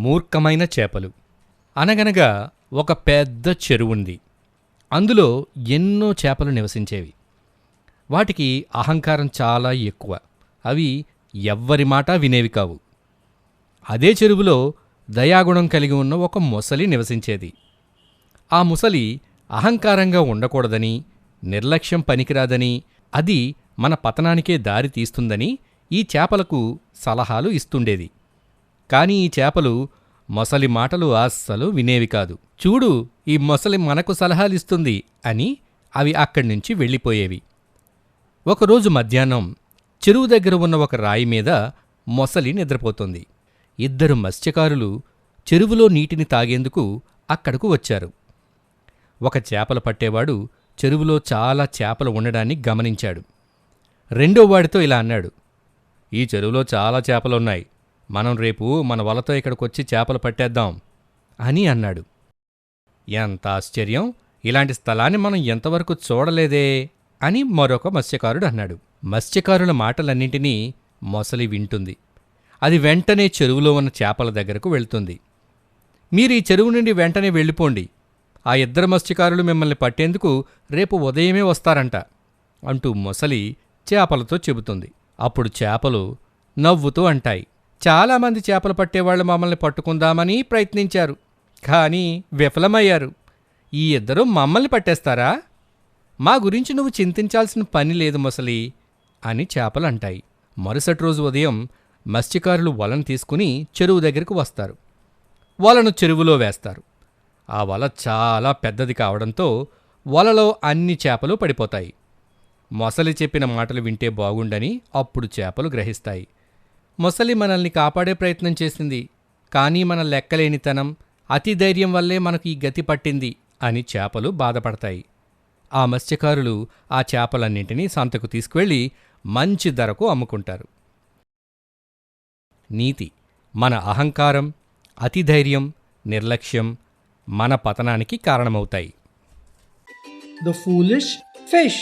మూర్ఖమైన చేపలు. అనగనగా ఒక పెద్ద చెరువుంది. అందులో ఎన్నో చేపలు నివసించేవి. వాటికి అహంకారం చాలా ఎక్కువ. అవి ఎవ్వరి మాట వినేవి కావు. అదే చెరువులో దయాగుణం కలిగి ఉన్న ఒక మొసలి నివసించేది. ఆ ముసలి అహంకారంగా ఉండకూడదని, నిర్లక్ష్యం పనికిరాదని, అది మన పతనానికే దారి తీస్తుందని ఈ చేపలకు సలహాలు ఇస్తుండేది. కాని ఈ చేపలు మొసలి మాటలు అస్సలు వినేవి కాదు. చూడు, ఈ మొసలి మనకు సలహాలిస్తుంది అని అవి అక్కడ్నుంచి వెళ్ళిపోయేవి. ఒకరోజు మధ్యాహ్నం చెరువు దగ్గర ఉన్న ఒక రాయి మీద మొసలి నిద్రపోతోంది. 2 మత్స్యకారులు చెరువులో నీటిని తాగేందుకు అక్కడకు వచ్చారు. ఒక చేపలు పట్టేవాడు చెరువులో చాలా చేపలు ఉండడాన్ని గమనించాడు. రెండోవాడితో ఇలా అన్నాడు, ఈ చెరువులో చాలా చేపలున్నాయి. మనం రేపు మన వలతో ఇక్కడికొచ్చి చేపలు పట్టేద్దాం అని అన్నాడు. ఎంత ఆశ్చర్యం! ఇలాంటి స్థలాన్ని మనం ఎంతవరకు చూడలేదే అని మరొక మత్స్యకారుడు అన్నాడు. మత్స్యకారుల మాటలన్నింటినీ మొసలి వింటుంది. అది వెంటనే చెరువులో ఉన్న చేపల దగ్గరకు వెళ్తుంది. మీరు ఈ చెరువు నుండి వెంటనే వెళ్ళిపోండి. ఆ 2 మత్స్యకారులు మిమ్మల్ని పట్టేందుకు రేపు ఉదయమే వస్తారంట అంటూ మొసలి చేపలతో చెబుతుంది. అప్పుడు చేపలు నవ్వుతూ అంటాయి, చాలామంది చేపలు పట్టేవాళ్లు మమ్మల్ని పట్టుకుందామని ప్రయత్నించారు, కానీ విఫలమయ్యారు. ఈ 2 మమ్మల్ని పట్టేస్తారా? మా గురించి నువ్వు చింతించాల్సిన పని లేదు మొసలి అని చేపలు అంటాయి. మరుసటి రోజు ఉదయం మత్స్యకారులు వలను తీసుకుని చెరువు దగ్గరకు వస్తారు. వలను చెరువులో వేస్తారు. ఆ వల చాలా పెద్దది కావడంతో వలలో అన్ని చేపలు పడిపోతాయి. మొసలి చెప్పిన మాటలు వింటే బాగుండని అప్పుడు చేపలు గ్రహిస్తాయి. మొసలి మనల్ని కాపాడే ప్రయత్నం చేసింది, కానీ మన లెక్కలేనితనం, అతి ధైర్యం వల్లే మనకు ఈ గతి పట్టింది అని చేపలు బాధపడతాయి. ఆ మత్స్యకారులు ఆ చేపలన్నింటినీ సంతకు తీసుకువెళ్ళి మంచి ధరకు అమ్ముకుంటారు. నీతి: మన అహంకారం, అతి ధైర్యం, నిర్లక్ష్యం మన పతనానికి కారణమవుతాయి. The foolish fish.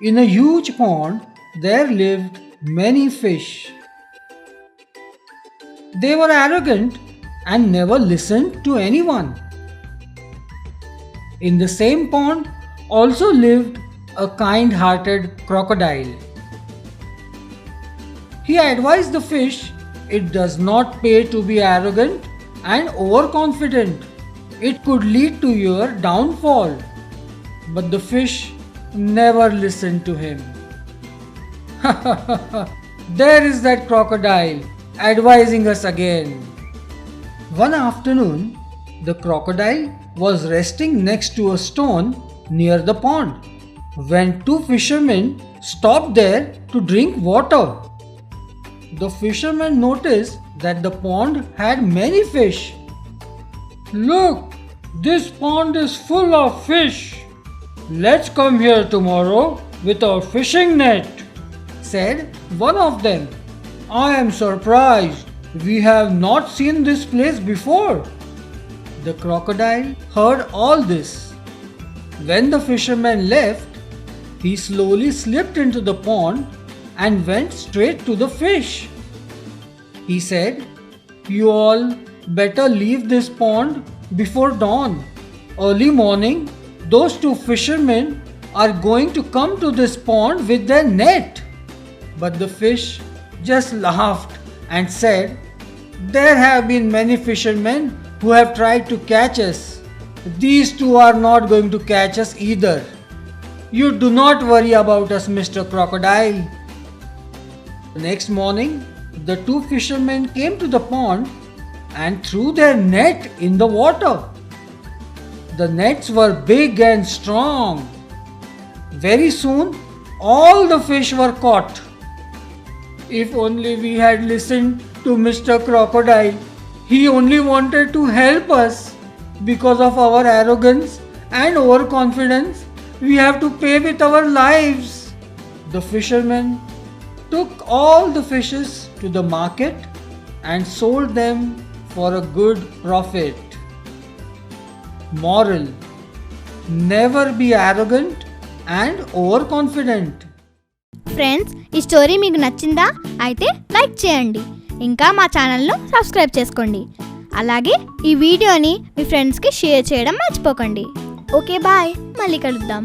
In a huge pond there lived many fish. They were arrogant and never listened to anyone. In the same pond also lived a kind-hearted crocodile. He advised the fish, it does not pay to be arrogant and overconfident. It could lead to your downfall. But the fish never listened to him. There is that crocodile advising us again. One afternoon, the crocodile was resting next to a stone near the pond when 2 fishermen stopped there to drink water. The fishermen noticed that the pond had many fish. Look, this pond is full of fish. Let's come here tomorrow with our fishing net, said one of them. I am surprised. We have not seen this place before. The crocodile heard all this. When the fisherman left, he slowly slipped into the pond and went straight to the fish. He said, you all better leave this pond before dawn. Early morning, those 2 fishermen are going to come to this pond with their net. But the fish just laughed and said, there have been many fishermen who have tried to catch us. These 2 are not going to catch us either. You do not worry about us, Mr. Crocodile. The next morning, the 2 fishermen came to the pond and threw their net in the water. The nets were big and strong. Very soon, all the fish were caught. If only we had listened to Mr. Crocodile. He only wanted to help us. Because of our arrogance and overconfidence, we have to pay with our lives. The fishermen took all the fishes to the market and sold them for a good profit. Moral: never be arrogant and overconfident. Friends, ఈ story మీకు నచ్చిందా? అయితే like చేయండి, ఇంకా మా ఛానల్ను subscribe చేసుకోండి. అలాగే ఈ వీడియోని మీ ఫ్రెండ్స్కి షేర్ చేయడం మర్చిపోకండి. ఓకే బాయ్, మళ్ళీ కలుద్దాం.